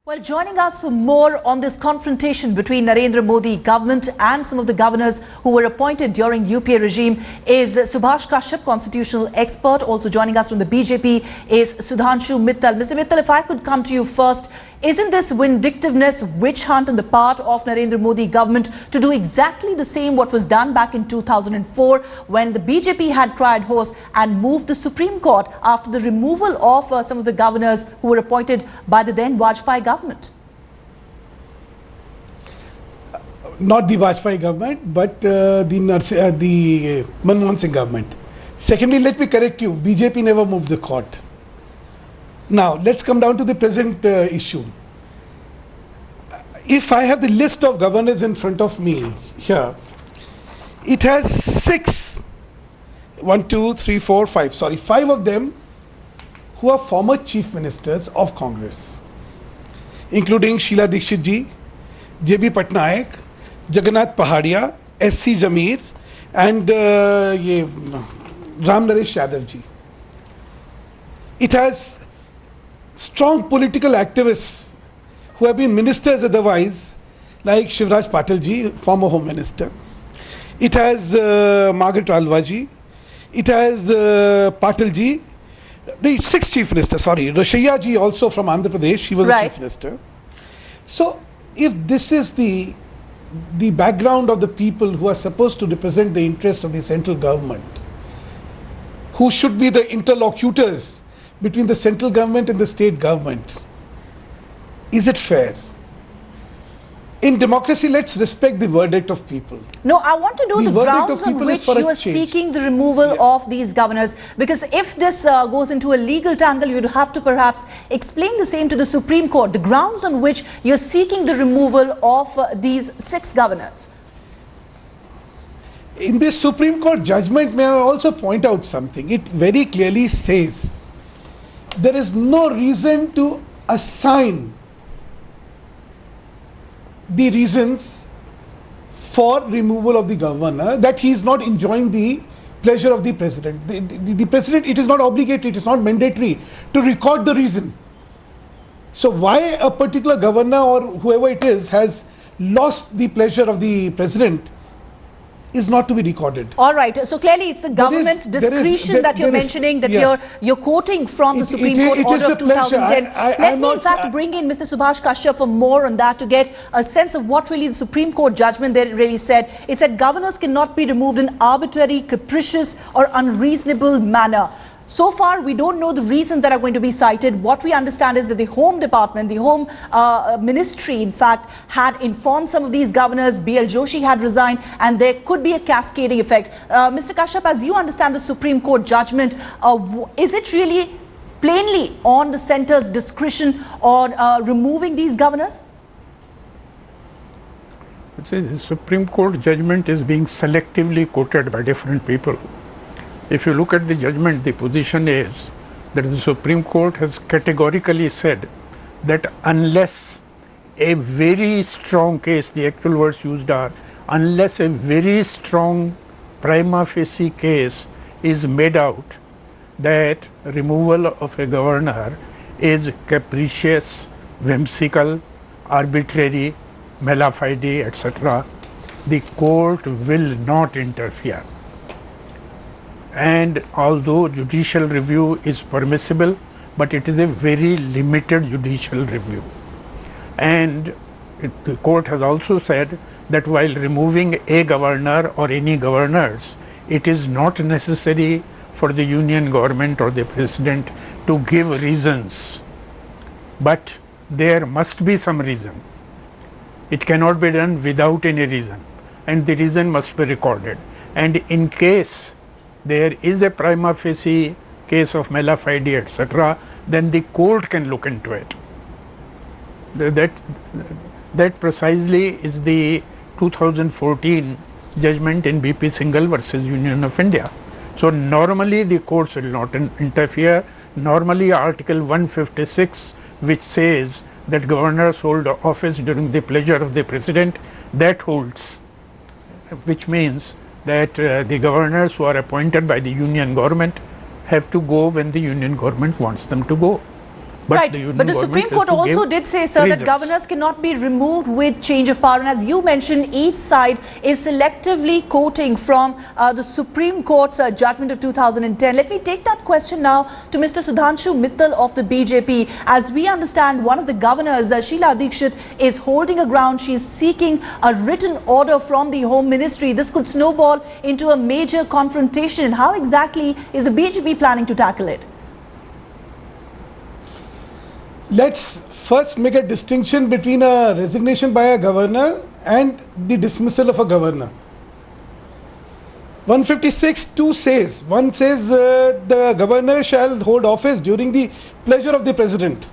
Well, joining us for more on this confrontation between Narendra Modi government and some of the governors who were appointed during UPA regime is Subhash Kashyap, constitutional expert. Also joining us from the BJP is Sudhanshu Mittal. Mr. Mittal, if I could come to you first, isn't this vindictiveness, witch hunt on the part of Narendra Modi government to do exactly the same what was done back in 2004 when the BJP had cried horse and moved the Supreme Court after the removal of some of the governors who were appointed by the then Vajpayee government? Not the Vajpayee government, but the Manmohan Singh government. Secondly, let me correct you, BJP never moved the court. Now, let's come down to the present issue. If I have the list of governors in front of me here, it has five of them who are former chief ministers of Congress, including Sheila Dikshit ji, J.B. Patnaik, Jagannath Pahadia, S.C. Jameer, and Ram Naresh Yadav ji. It has strong political activists who have been ministers otherwise, like Shivraj Patil ji, former Home Minister. It has Margaret Alva ji. It has Patil ji. The sixth chief minister, Roshaiya ji also from Andhra Pradesh, she was a chief minister. So, if this is the background of the people who are supposed to represent the interest of the central government, who should be the interlocutors between the central government and the state government, is it fair? In democracy, let's respect the verdict of people. No, I want to know the grounds on which you are seeking the removal of these governors. Because if this goes into a legal tangle, you'd have to perhaps explain the same to the Supreme Court. The grounds on which you're seeking the removal of these 6 governors. In this Supreme Court judgment, may I also point out something? It very clearly says there is no reason to assign the reasons for removal of the governor, that he is not enjoying the pleasure of the president. The president, it is not obligatory, it is not mandatory to record the reason. So why a particular governor or whoever it is has lost the pleasure of the president is not to be recorded. All right. So clearly it's the government's discretion that you're mentioning, that you're quoting from the Supreme Court order of 2010. Let me in fact bring in Mr. Subhash Kashyap for more on that to get a sense of what really the Supreme Court judgment there really said. It said governors cannot be removed in arbitrary, capricious or unreasonable manner. So far, we don't know the reasons that are going to be cited. What we understand is that the Home Department, the Home Ministry, in fact, had informed some of these governors. B.L. Joshi had resigned, and there could be a cascading effect. Mr. Kashyap, as you understand the Supreme Court judgment, is it really plainly on the centre's discretion on removing these governors? The Supreme Court judgment is being selectively quoted by different people. If you look at the judgment, the position is that the Supreme Court has categorically said that unless a very strong case, the actual words used are, unless a very strong prima facie case is made out that removal of a governor is capricious, whimsical, arbitrary, mala fide, etc., the court will not interfere. And although judicial review is permissible, but it is a very limited judicial review. And the court has also said that while removing a governor or any governors, it is not necessary for the union government or the president to give reasons, but there must be some reason. It cannot be done without any reason, and the reason must be recorded. And in case there is a prima facie case of mala fide, etc., then the court can look into it. That precisely is the 2014 judgment in BP Singhal versus Union of India. So normally the courts will not interfere. Normally Article 156, which says that governors hold office during the pleasure of the president, that holds, which means that the governors who are appointed by the union government have to go when the union government wants them to go. Right, but the Supreme Court also did say, sir, that governors cannot be removed with change of power. And as you mentioned, each side is selectively quoting from the Supreme Court's judgment of 2010. Let me take that question now to Mr. Sudhanshu Mittal of the BJP. As we understand, one of the governors, Sheila Dikshit, is holding a ground. She is seeking a written order from the Home Ministry. This could snowball into a major confrontation. How exactly is the BJP planning to tackle it? Let's first make a distinction between a resignation by a governor and the dismissal of a governor. 156(2) says, the governor shall hold office during the pleasure of the president.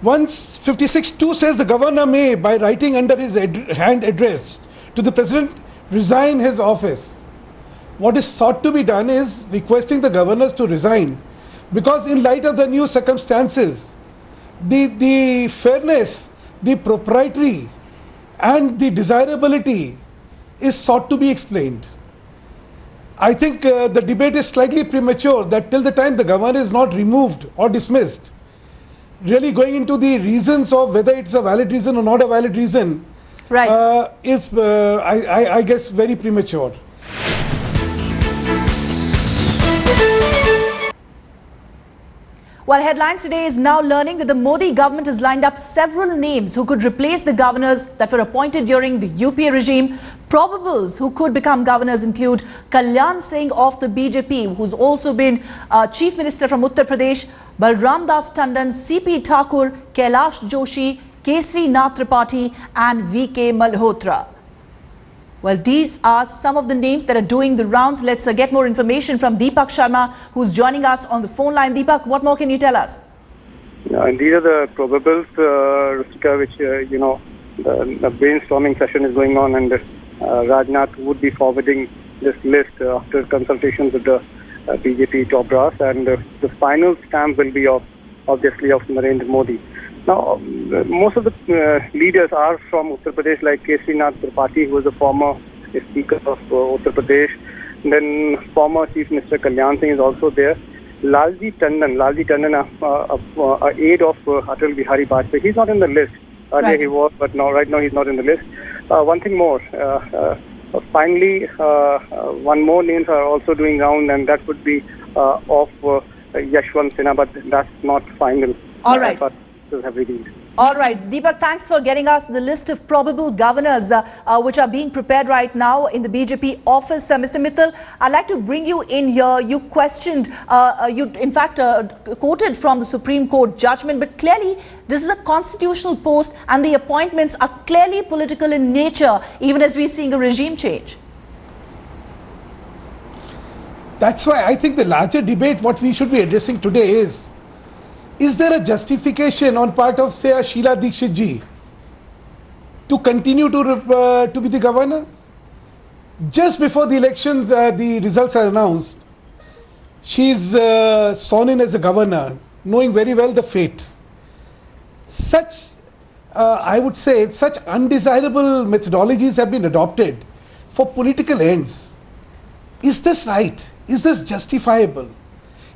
156(2) says the governor may, by writing under his hand address to the president, resign his office. What is sought to be done is requesting the governors to resign, because in light of the new circumstances, the fairness, the propriety and the desirability is sought to be explained. I think the debate is slightly premature, that till the time the governor is not removed or dismissed, really going into the reasons of whether it's a valid reason or not a valid reason, right, is I guess very premature. Well, Headlines today is now learning that the Modi government has lined up several names who could replace the governors that were appointed during the UPA regime. Probables who could become governors include Kalyan Singh of the BJP, who's also been Chief Minister from Uttar Pradesh, Balram Das Tandon, CP Thakur, Kailash Joshi, Kesri Nath Tripathi and VK Malhotra. Well, these are some of the names that are doing the rounds. Let's get more information from Deepak Sharma, who's joining us on the phone line. Deepak, what more can you tell us? And these are the probables, Rustika, which, the brainstorming session is going on, and Rajnath would be forwarding this list after consultations with the BJP top brass, and the final stamp will be obviously of Narendra Modi. Now, most of the leaders are from Uttar Pradesh, like Kesri Nath Tripathi, who was the former Speaker of Uttar Pradesh. Then former Chief Minister Kalyan Singh is also there. Lalji Tandon, aide of Atal Bihari Vajpayee, he's not in the list. Earlier he was, but right now he's not in the list. One thing more, finally, one more names are also doing round, and that would be of Yashwant Sinha, but that's not final. All right. Have revealed. All right, Deepak, thanks for getting us the list of probable governors which are being prepared right now in the BJP office. Mr. Mittal, I'd like to bring you in here. You questioned, you in fact quoted from the Supreme Court judgment, but clearly this is a constitutional post and the appointments are clearly political in nature, even as we're seeing a regime change. That's why I think the larger debate, what we should be addressing today is there a justification on part of, say, a Sheila Dikshit ji to continue to be the governor? Just before the elections, the results are announced, she's sworn in as a governor, knowing very well the fate. Such, I would say, such undesirable methodologies have been adopted for political ends. Is this right? Is this justifiable?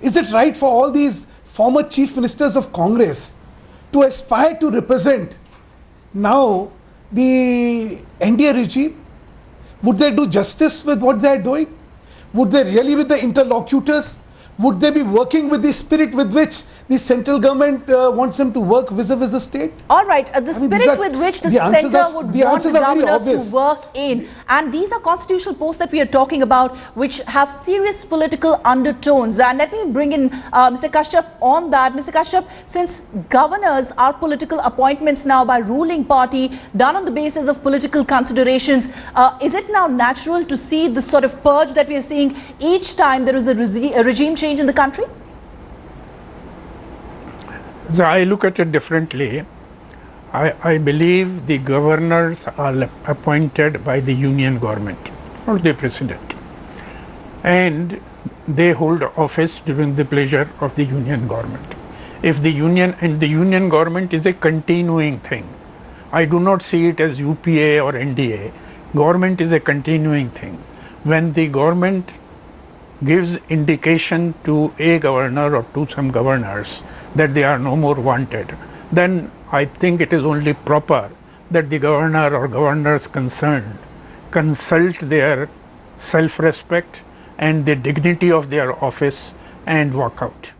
Is it right for all these former chief ministers of Congress to aspire to represent now the NDA regime? Would they do justice with what they are doing? Would they really with the interlocutors? Would they be working with the spirit with which the central government wants them to work vis-a-vis the state? All right, the spirit with which the centre would want the governors to work in. And these are constitutional posts that we are talking about, which have serious political undertones. And let me bring in Mr. Kashyap on that. Mr. Kashyap, since governors are political appointments now by ruling party, done on the basis of political considerations, is it now natural to see the sort of purge that we are seeing each time there is a regime change in the country? I look at it differently. I believe the governors are appointed by the union government, not the president. And they hold office during the pleasure of the union government. If the union government is a continuing thing, I do not see it as UPA or NDA. Government is a continuing thing. When the government gives indication to a governor or to some governors that they are no more wanted, then I think it is only proper that the governor or governors concerned consult their self-respect and the dignity of their office and walk out.